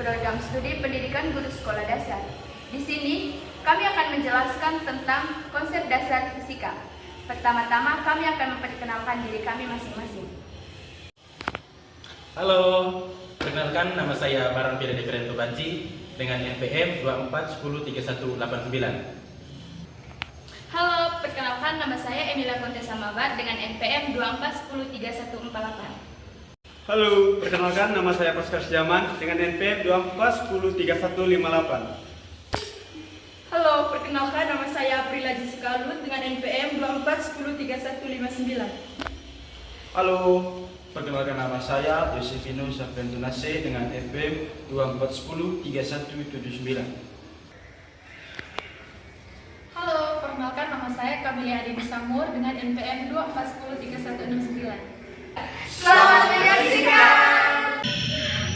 program studi pendidikan guru sekolah dasar. Di sini, kami akan menjelaskan tentang konsep dasar fisika. Pertama-tama, kami akan memperkenalkan diri kami masing-masing. Halo, perkenalkan nama saya Baran Pira Diferento Banci dengan NPM 24103189. Halo, perkenalkan nama saya Emilia Kontesa Mabat dengan NPM 24103148. Halo, perkenalkan nama saya Pascal Syaman dengan NPM 24103158. Halo, perkenalkan nama saya Aprila Jessica Lut dengan NPM 24103159. Halo, perkenalkan nama saya Yosefino Saventunase dengan NPM 24103179. Halo, perkenalkan nama saya Kamilia Adini Samur dengan NPM 24103169. Selamat menyaksikan!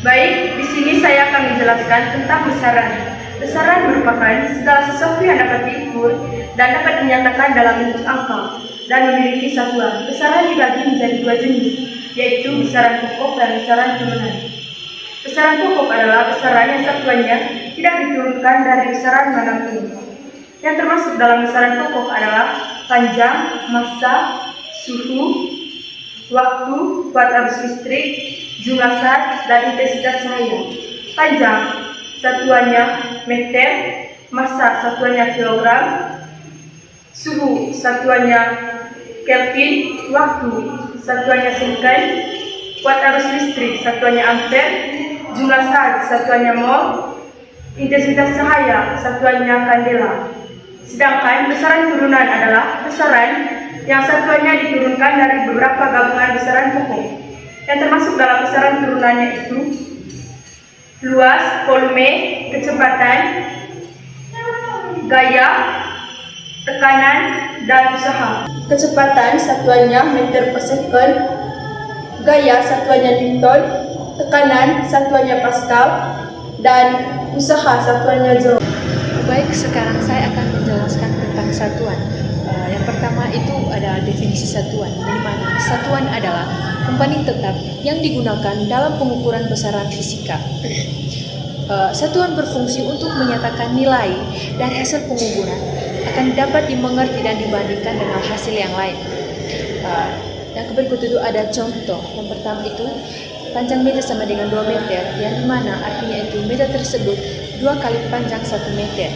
Baik, di sini saya akan menjelaskan tentang besaran. Besaran merupakan segala sesuatu yang dapat diukur dan dapat dinyatakan dalam bentuk angka dan memiliki satuan. Besaran dibagi menjadi dua jenis, yaitu besaran pokok dan besaran turunan. Besaran pokok adalah besaran yang satuannya tidak diturunkan dari besaran manapun. Yang termasuk dalam besaran pokok adalah panjang, massa, suhu, waktu, kuat arus listrik, jumlah zat, dan intensitas cahaya. Panjang, satuannya meter, massa satuannya kilogram, suhu satuannya Kelvin, waktu satuannya second, kuat arus listrik satuannya ampere, jumlah zat satuannya mol, intensitas cahaya satuannya kandela. Sedangkan besaran turunan adalah besaran yang satuannya diturunkan dari beberapa gabungan besaran pokok. Yang termasuk dalam besaran turunannya itu luas, volume, kecepatan, gaya, tekanan, dan usaha. Kecepatan satuannya meter per second, gaya satuannya Newton, tekanan satuannya Pascal, dan usaha satuannya Joule. Baik, sekarang saya akan menjelaskan tentang satuan. Yang pertama itu ada definisi satuan, di mana satuan adalah pembanding tetap yang digunakan dalam pengukuran besaran fisika. Satuan berfungsi untuk menyatakan nilai dari hasil pengukuran akan dapat dimengerti dan dibandingkan dengan hasil yang lain. Yang berikut itu ada contoh. Yang pertama itu panjang meter sama dengan 2 meter, yang dimana artinya itu meter tersebut 2 kali panjang 1 meter.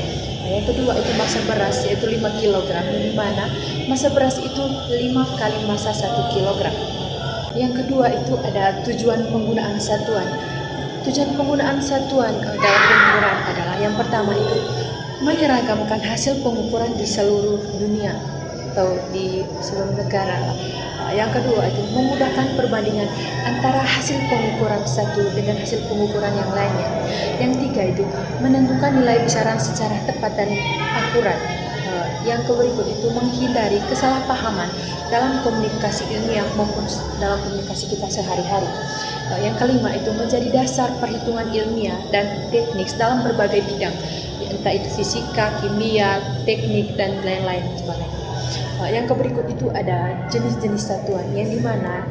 Yang kedua itu massa beras, yaitu 5 kg, yang dimana massa beras itu 5 kali massa 1 kg. Yang kedua itu ada tujuan penggunaan satuan. Tujuan penggunaan satuan dalam pengukuran adalah yang pertama itu menyeragamkan hasil pengukuran di seluruh dunia atau di seluruh negara. Yang kedua itu memudahkan perbandingan antara hasil pengukuran satu dengan hasil pengukuran yang lainnya. Yang tiga itu menentukan nilai besaran secara tepat dan akurat. Yang berikut itu menghindari kesalahpahaman dalam komunikasi ilmiah maupun dalam komunikasi kita sehari-hari. Yang kelima itu menjadi dasar perhitungan ilmiah dan teknik dalam berbagai bidang, entah itu fisika, kimia, teknik, dan lain-lain sebagainya. Yang berikut itu ada jenis-jenis satuan, yang dimana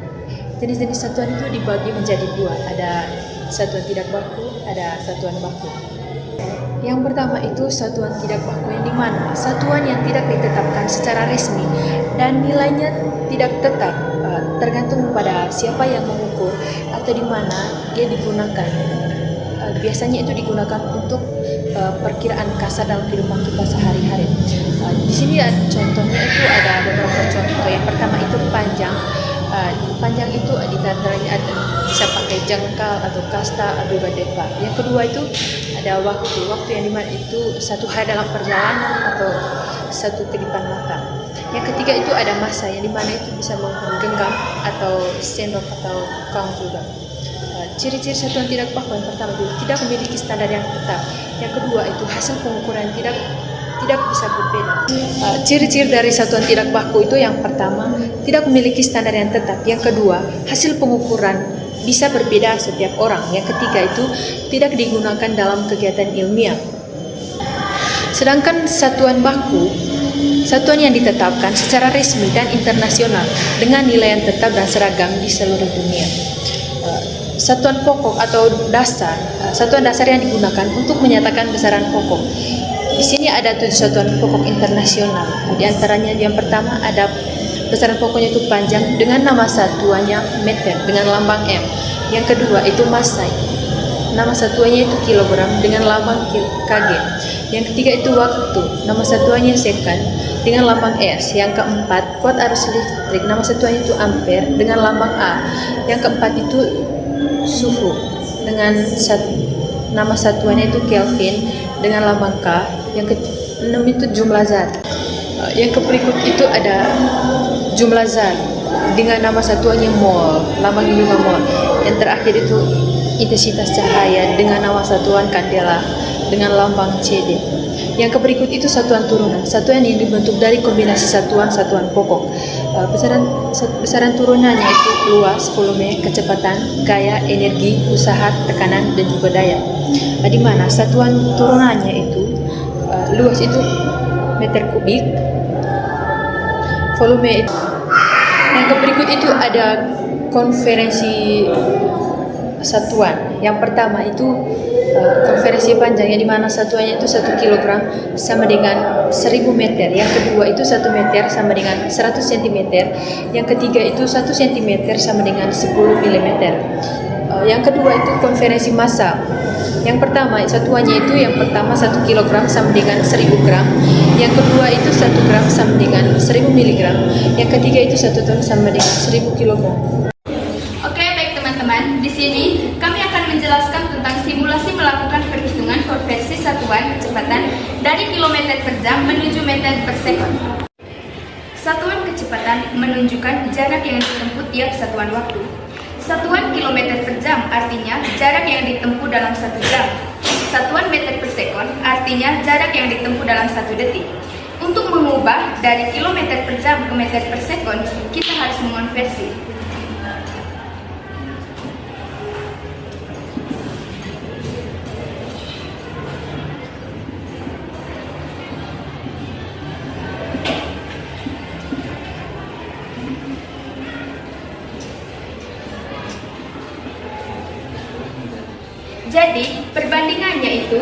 jenis-jenis satuan itu dibagi menjadi dua. Ada satuan tidak baku, ada satuan baku. Yang pertama itu satuan tidak baku, yang dimana satuan yang tidak ditetapkan secara resmi dan nilainya tidak tetap, tergantung pada siapa yang mengukur atau di mana dia digunakan. Biasanya itu digunakan untuk perkiraan kasar dalam kehidupan kita sehari-hari. Di sini contohnya itu ada beberapa contoh. Yang pertama itu panjang. Panjang itu diantaranya ada bisa pakai jengkal atau kasta atau gadepa. Yang kedua itu ada waktu. Waktu yang dimana itu 1 hari dalam perjalanan atau 1 kedipan mata. Yang ketiga itu ada massa, yang dimana itu bisa menggenggam atau sendok atau kang juga. Ciri-ciri satuan tidak baku yang pertama itu tidak memiliki standar yang tetap. Yang kedua itu hasil pengukuran tidak bisa berbeda. Ciri-ciri dari satuan tidak baku itu yang pertama tidak memiliki standar yang tetap. Yang kedua hasil pengukuran bisa berbeda setiap orang. Yang ketiga itu tidak digunakan dalam kegiatan ilmiah. Sedangkan satuan baku, satuan yang ditetapkan secara resmi dan internasional dengan nilai yang tetap dan seragam di seluruh dunia. satuan pokok atau dasar, satuan dasar yang digunakan untuk menyatakan besaran pokok. Di sini ada 7 satuan pokok internasional. Di antaranya yang pertama ada besaran pokoknya itu panjang dengan nama satuannya meter dengan lambang M. Yang kedua itu masai, nama satuannya itu kilogram dengan lambang kg. Yang ketiga itu waktu, nama satuannya second dengan lambang S. Yang keempat kuat arus listrik, nama satuannya itu ampere dengan lambang A. Yang keempat itu suhu dengan nama satuannya itu Kelvin dengan lambang K. Yang keenam itu jumlah zat. Yang berikut itu ada jumlah zat dengan nama satuannya mol, lambangnya juga mol. Yang terakhir itu intensitas cahaya dengan nama satuan kandela dengan lambang CD. Yang berikut itu satuan turunan, satuan yang dibentuk dari kombinasi satuan-satuan pokok. Besaran turunannya itu luas, volume, kecepatan, gaya, energi, usaha, tekanan, dan juga daya. Di mana satuan turunannya itu luas itu meter kubik, volume itu. Yang berikut itu ada konferensi satuan. Yang pertama itu konferensi panjang, yang dimana satuannya itu 1 kilogram sama dengan 1000 meter. Yang kedua itu 1 meter sama dengan 100 cm. Yang ketiga itu 1 cm sama dengan 10 mm. Yang kedua itu konferensi massa. Yang pertama satuannya itu yang pertama 1 kilogram sama dengan 1000 gram. Yang kedua itu 1 gram sama dengan 1000 miligram. Yang ketiga itu 1 ton sama dengan 1000 kilogram. Oke, baik teman-teman. Di sini kami akan menjelaskan tentang simulasi melakukan perhitungan konversi satuan kecepatan dari kilometer per jam menuju meter per sekon. Satuan kecepatan menunjukkan jarak yang ditempuh tiap satuan waktu. Satuan kilometer per jam artinya jarak yang ditempuh dalam 1 jam. Satuan meter per sekon artinya jarak yang ditempuh dalam 1 detik. Untuk mengubah dari kilometer per jam ke meter per sekon, kita harus mengonversi. Jadi, perbandingannya itu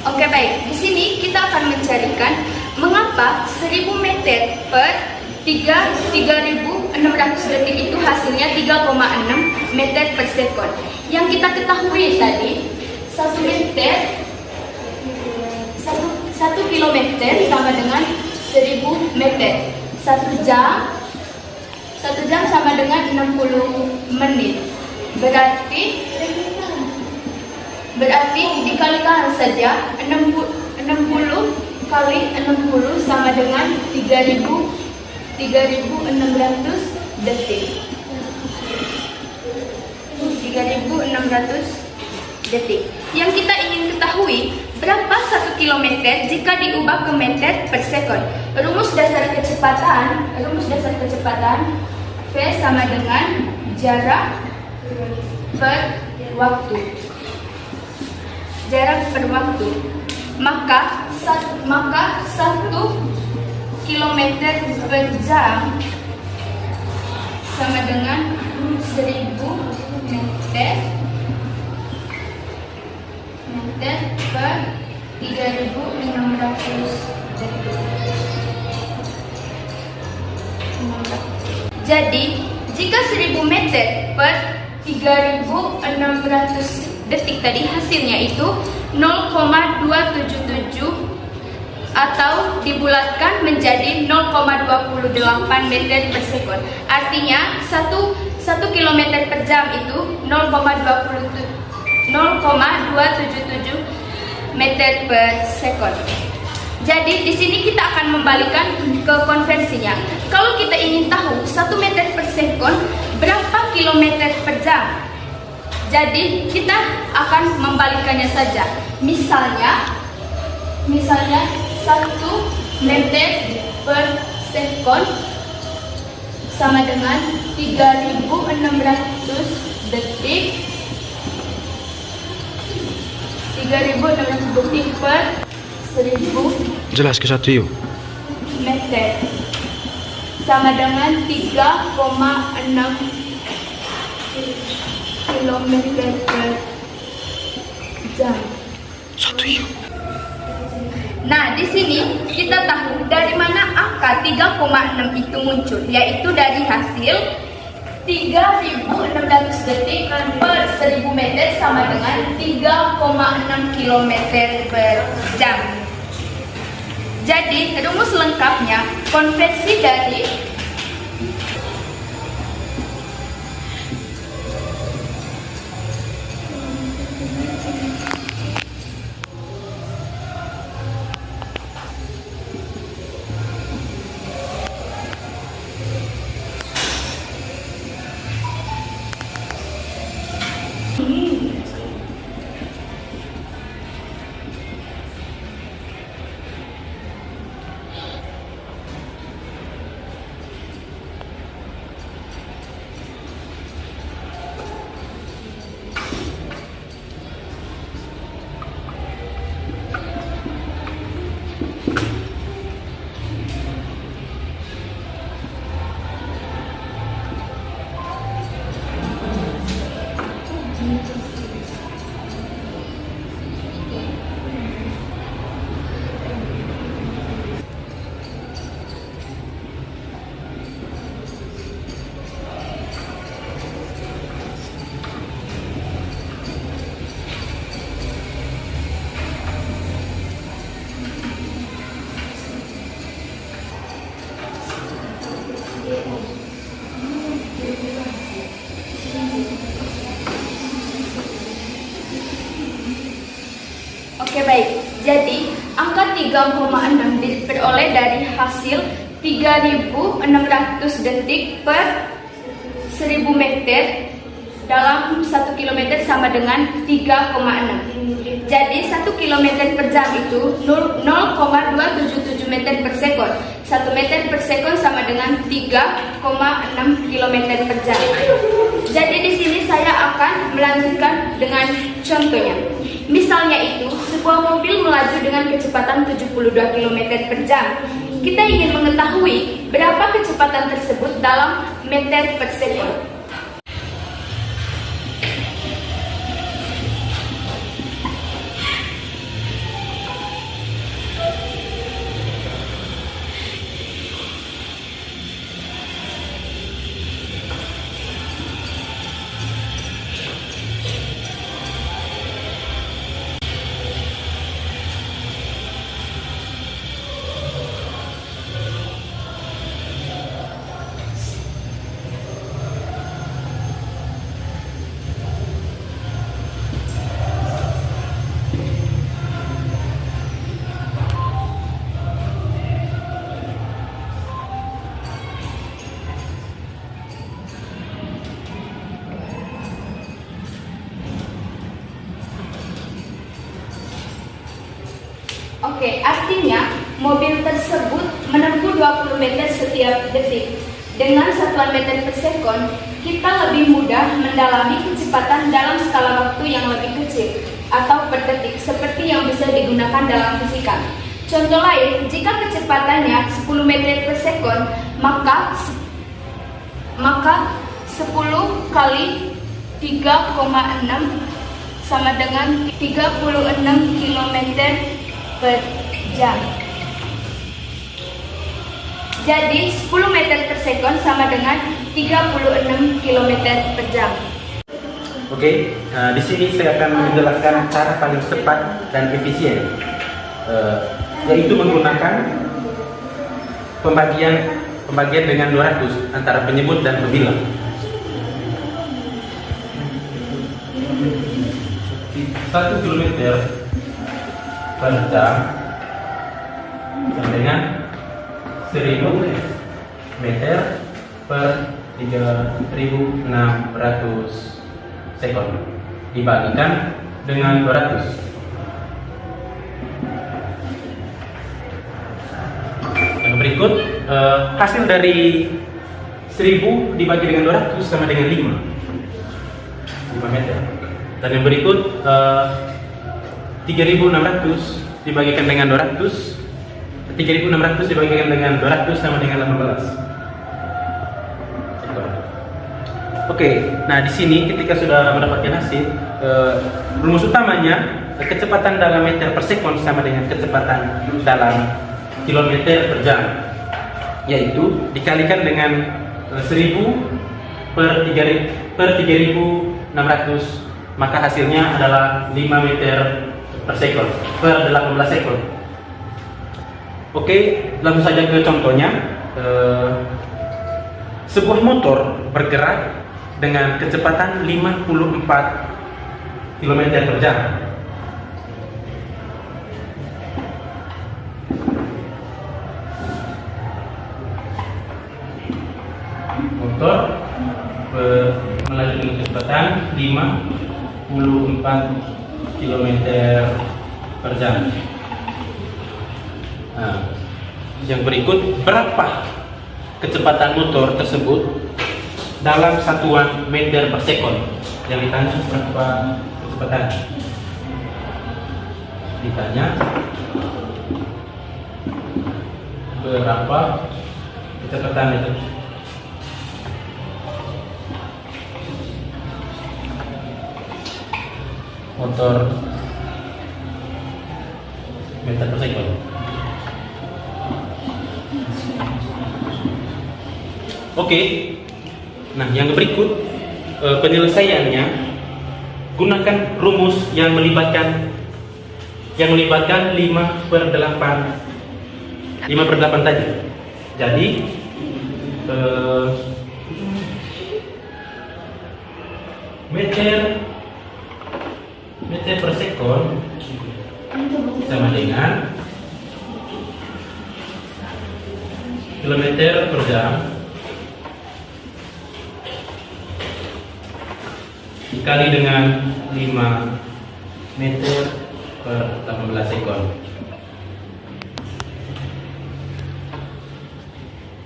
Oke, baik. Di sini kita akan mencarikan mengapa 1000 meter per 3600 detik itu hasilnya 3,6 meter per sekon. Yang kita ketahui tadi 1 kilometer sama dengan 1000 meter. 1 jam sama dengan 60 menit. Berarti dikalikan saja 60 kali 60 sama dengan 3600 detik. 3600 detik. Yang kita ingin ketahui berapa 1 kilometer jika diubah ke meter per sekon. Rumus dasar kecepatan V sama dengan jarak per waktu. Maka 1 kilometer per jam sama dengan 1000 meter per 3600 detik. Jadi, jika 1000 meter per 3600 detik tadi hasilnya itu 0,277 atau dibulatkan menjadi 0,28 meter per sekon. Artinya 1 kilometer per jam itu 0,277 meter per sekon. Jadi di sini kita akan membalikan ke konversinya. Kalau kita ingin tahu 1 meter per sekon berapa kilometer per jam, jadi kita akan membalikannya saja. Misalnya Misalnya 1 meter per sekon sama dengan 3.600 detik 3.600 detik per 1.000 Jelas ke satu yuk. meter sama dengan 3,6 kilometer per jam. Satu yuk. Nah, di sini kita tahu dari mana angka 3,6 itu muncul, yaitu dari hasil 3.600 detik per 1.000 meter sama dengan 3,6 km per jam. Jadi, rumus lengkapnya konversi dari Oke, baik. Jadi, angka 3,6 diperoleh dari hasil 3.600 detik per 1.000 meter dalam 1 km sama dengan 3,6. Jadi 1 km per jam itu 0,277 meter per sekon. 1 meter per sekon sama dengan 3,6 km per jam. Jadi di sini saya akan melanjutkan dengan contohnya. Misalnya itu, sebuah mobil melaju dengan kecepatan 72 km per jam. Kita ingin mengetahui berapa kecepatan tersebut dalam meter per sekon. Oke, artinya mobil tersebut menempuh 20 meter setiap detik. Dengan satuan meter per sekon, kita lebih mudah mendalami kecepatan dalam skala waktu yang lebih kecil atau per detik, seperti yang bisa digunakan dalam fisika. Contoh lain, jika kecepatannya 10 meter per sekon, maka 10 kali 3,6 sama dengan 36 km per jam. Jadi 10 meter per sekon sama dengan 36 km per jam. Oke, di sini saya akan menjelaskan cara paling cepat dan efisien, yaitu menggunakan pembagian dengan 200 antara penyebut dan pembilang. 1 kilometer per jam sama dengan 1000 meter per 3600 sekon dibagikan dengan 200. berikut, hasil dari 1000 dibagi dengan 200 sama dengan 5 meter. Dan yang berikut, 3600 dibagikan dengan 200, 3600 dibagikan dengan 200 sama dengan 18. Oke, nah di sini ketika sudah mendapatkan hasil, rumus utamanya kecepatan dalam meter per sekon sama dengan kecepatan dalam kilometer per jam, yaitu dikalikan dengan 1000 per 3600, maka hasilnya adalah 5 meter per sekon per 18 sekon. Oke, langsung saja ke contohnya. Sebuah motor bergerak dengan kecepatan 54 km per jam. Motor melaju dengan kecepatan 54 km per jam. Nah, yang berikut, berapa kecepatan motor tersebut dalam satuan meter per sekon? Yang ditanya berapa kecepatan? Ditanya berapa kecepatan itu? Motor meter per sekon. Oke. Nah, yang berikut penyelesaiannya, gunakan rumus yang melibatkan 5/8 tadi. Jadi meter per sekon sama dengan kilometer per jam dikali dengan 5 meter per 18 sekon.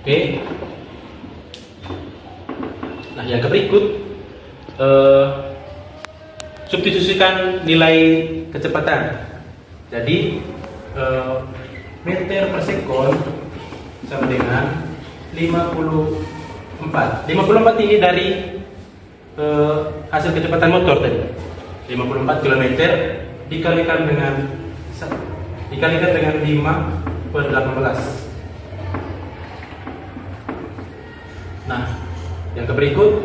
Oke. Nah, yang berikut, substitusikan nilai kecepatan. Jadi meter per sekon sama dengan 54. 54 ini dari hasil kecepatan motor tadi. 54 km dikalikan dengan 5/18. Nah, yang berikut,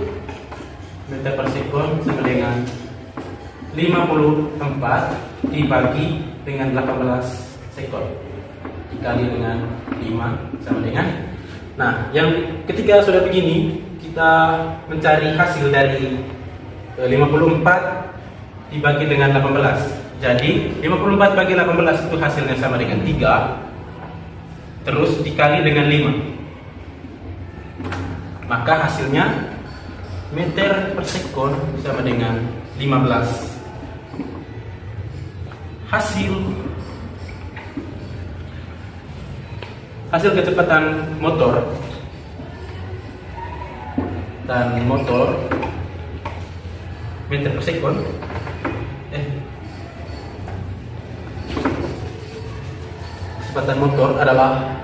meter per sekon sama dengan 54 dibagi dengan 18 sekon dikali dengan 5 sama dengan. Nah, yang ketiga sudah begini, kita mencari hasil dari 54 dibagi dengan 18. Jadi 54 bagi 18 itu hasilnya sama dengan 3, terus dikali dengan 5, maka hasilnya meter per sekon sama dengan 15. Hasil kecepatan motor dan motor meter per sekon kecepatan motor adalah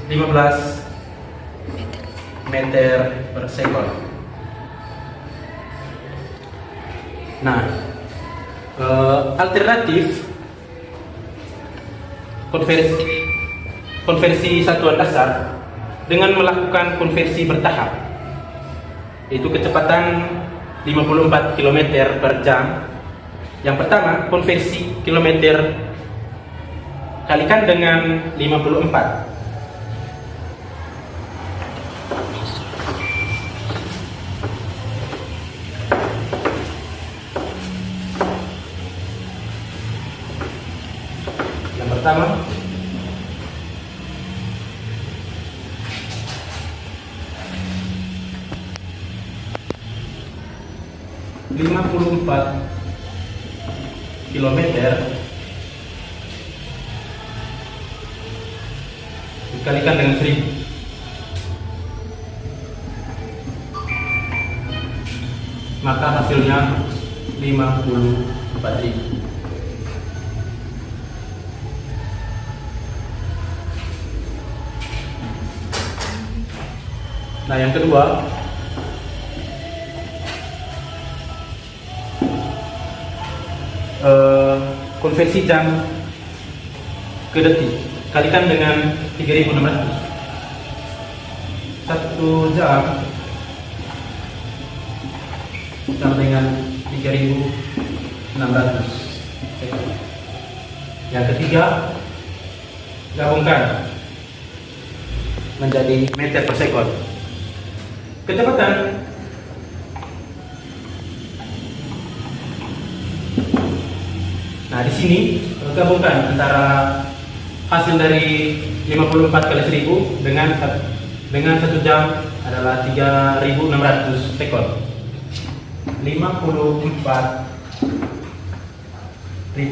15 meter per sekon. Nah, alternatif konversi satuan dasar dengan melakukan konversi bertahap, yaitu kecepatan 54 km per jam. Yang pertama, konversi kilometer kalikan dengan 54. Yang pertama, kilometer dikalikan dengan 1000. Maka hasilnya 54.000. Nah, yang kedua, konversi jam ke detik, kalikan dengan 3.600. 1 jam sama dengan 3.600. Yang ketiga, gabungkan menjadi meter per sekon. Kecepatan nah di sini gabungkan antara hasil dari 54 kali 1000 dengan 1 jam adalah 3.600 sekon. 54.000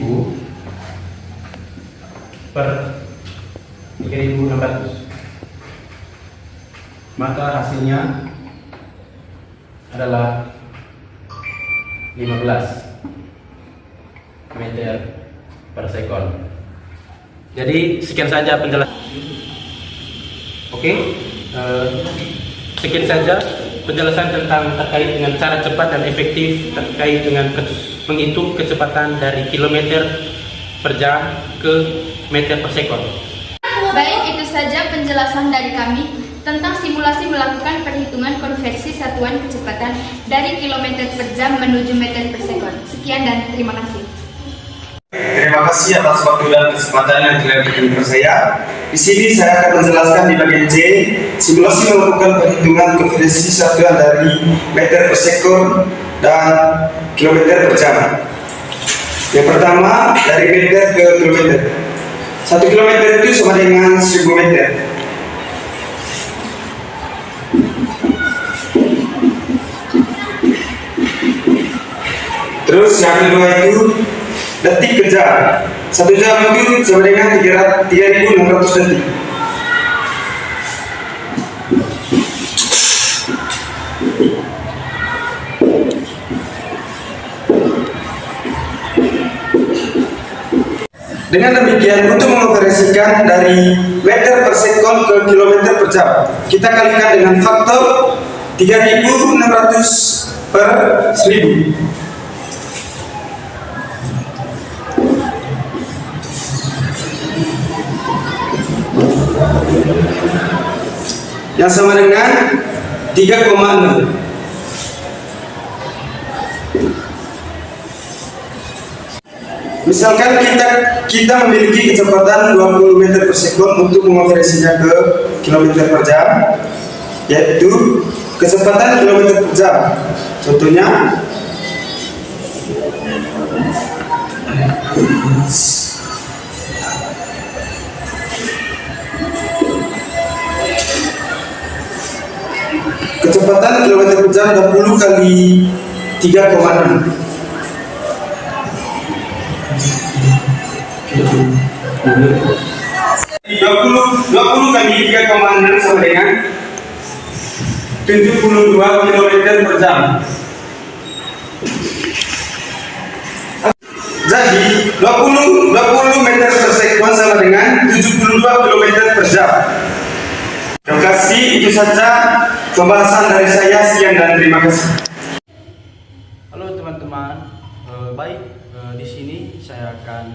per 3.600, maka hasilnya adalah 15 meter per sekon. Jadi sekian saja penjelasan. Oke, sekian saja penjelasan tentang terkait dengan cara cepat dan efektif terkait dengan menghitung kecepatan dari kilometer per jam ke meter per sekon. Baik, itu saja penjelasan dari kami tentang simulasi melakukan perhitungan konversi satuan kecepatan dari kilometer per jam menuju meter per sekon. Sekian dan terima kasih. Terima kasih atas waktu dan kesempatan yang telah diberikan kepada saya. Di sini saya akan menjelaskan di bagian C, simulasi melakukan perhitungan konversi satuan dari meter per sekon dan kilometer per jam. Yang pertama, dari meter ke kilometer. 1 kilometer itu sama dengan 1000 meter. Terus yang kedua itu detik ke jam. 1 jam itu sama dengan 3.600 detik. Dengan demikian, untuk mengoperasikan dari meter per sekon ke kilometer per jam, kita kalikan dengan faktor 3.600 per 1000. Yang sama dengan 3,6. Misalkan kita memiliki kecepatan 20 meter per sekon untuk mengonversinya ke kilometer per jam, yaitu kecepatan kilometer per jam. Contohnya kecepatan kilometer per jam 20 kali 3,6. 20 kali 3,6 sama dengan 72 km per jam. Jadi 20 meter per sekon sama dengan 72 km per jam. Terima kasih, itu saja pembahasan dari saya. Sekian dan terima kasih. Halo teman-teman, di sini saya akan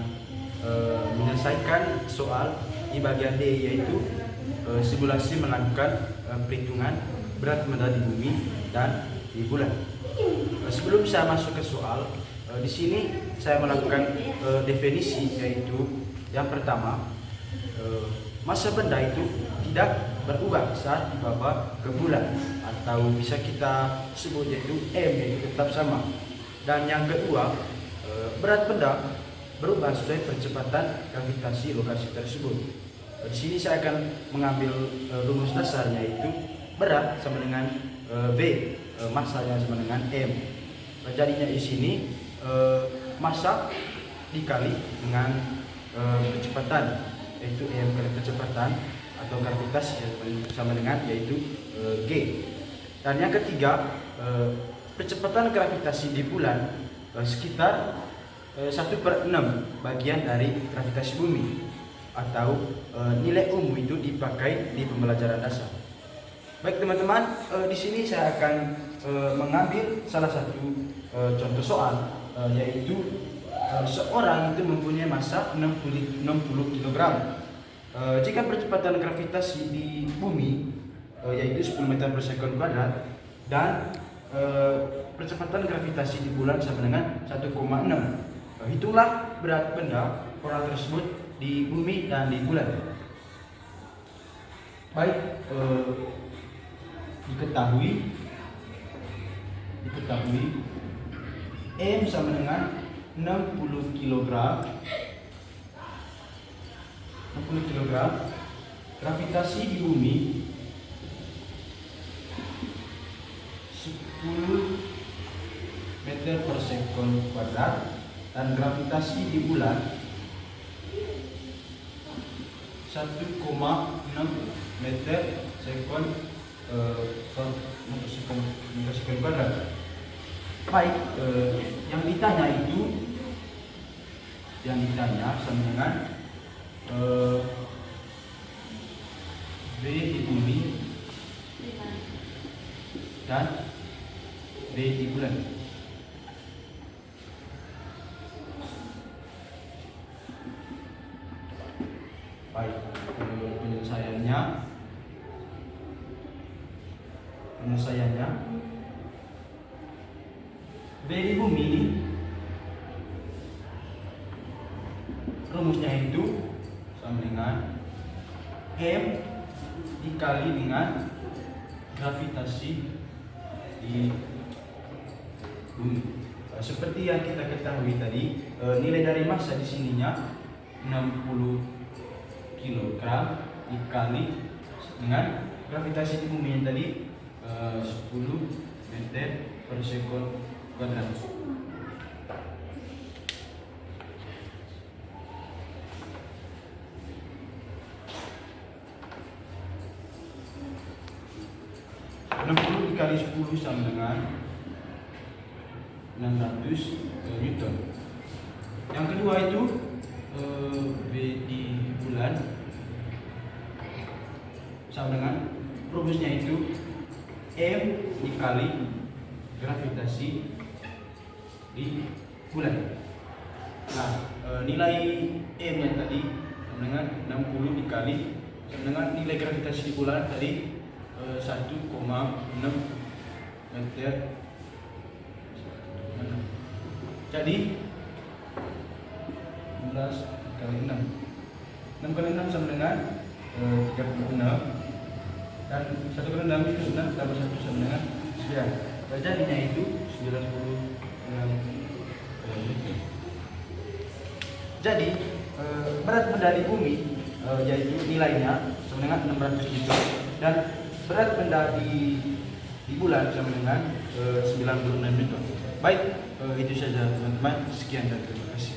menyelesaikan soal di bagian D, yaitu simulasi melakukan perhitungan berat benda di bumi dan di bulan. Sebelum saya masuk ke soal, di sini saya melakukan definisi, yaitu yang pertama, massa benda itu tidak berubah saat dibawa ke bulan, atau bisa kita sebut yaitu M, yaitu tetap sama. Dan yang kedua, berat benda berubah sesuai percepatan gravitasi lokasi tersebut. Di sini saya akan mengambil rumus dasarnya, yaitu berat sama dengan V, massanya sama dengan M. Jadinya di sini massa dikali dengan kecepatan, yaitu M kali kecepatan, atau gravitasi sama dengan yaitu G. Dan yang ketiga, percepatan gravitasi di bulan sekitar 1/6 bagian dari gravitasi bumi, atau nilai umum itu dipakai di pembelajaran dasar. Baik teman-teman, di sini saya akan mengambil salah satu contoh soal, yaitu seorang itu mempunyai massa 60 kg. Jika percepatan gravitasi di bumi yaitu 10 meter per sekon kuadrat, dan percepatan gravitasi di bulan sama dengan 1,6. Hitunglah berat benda orang tersebut di bumi dan di bulan. Baik, diketahui M sama dengan 60 kg. Gravitasi di bumi 10 meter per sekon kuadrat, dan gravitasi di bulan 1,6 meter sekon kuadrat. Baik, yang ditanya sama dengan B di bumi dan B di bulan. Baik, penyelesaiannya B di bumi ini rumusnya itu sama dengan M dikali dengan gravitasi di bumi. Seperti yang kita ketahui tadi, nilai dari massa di sininya 60 kg dikali dengan gravitasi di bumi yang tadi 10 meter per sekon kuadrat. Dikali 10 sama dengan 600 Newton. Yang kedua itu B di bulan sama dengan rumusnya itu M dikali gravitasi di bulan. Nah, nilai M yang tadi sama dengan 60 dikali sama dengan nilai gravitasi di bulan tadi 1,6 meter. Jadi 16 kali 6 kali 6 sama dengan 36, dan 1 kali 6 itu 6 tambah 1 sama dengan 9. Jadinya itu 96 meter. Jadi berat benda di bumi yaitu nilainya sama dengan 600 kg, dan berat benda di bulan sama dengan 96 Newton. Baik, itu saja teman-teman. Sekian dan terima kasih.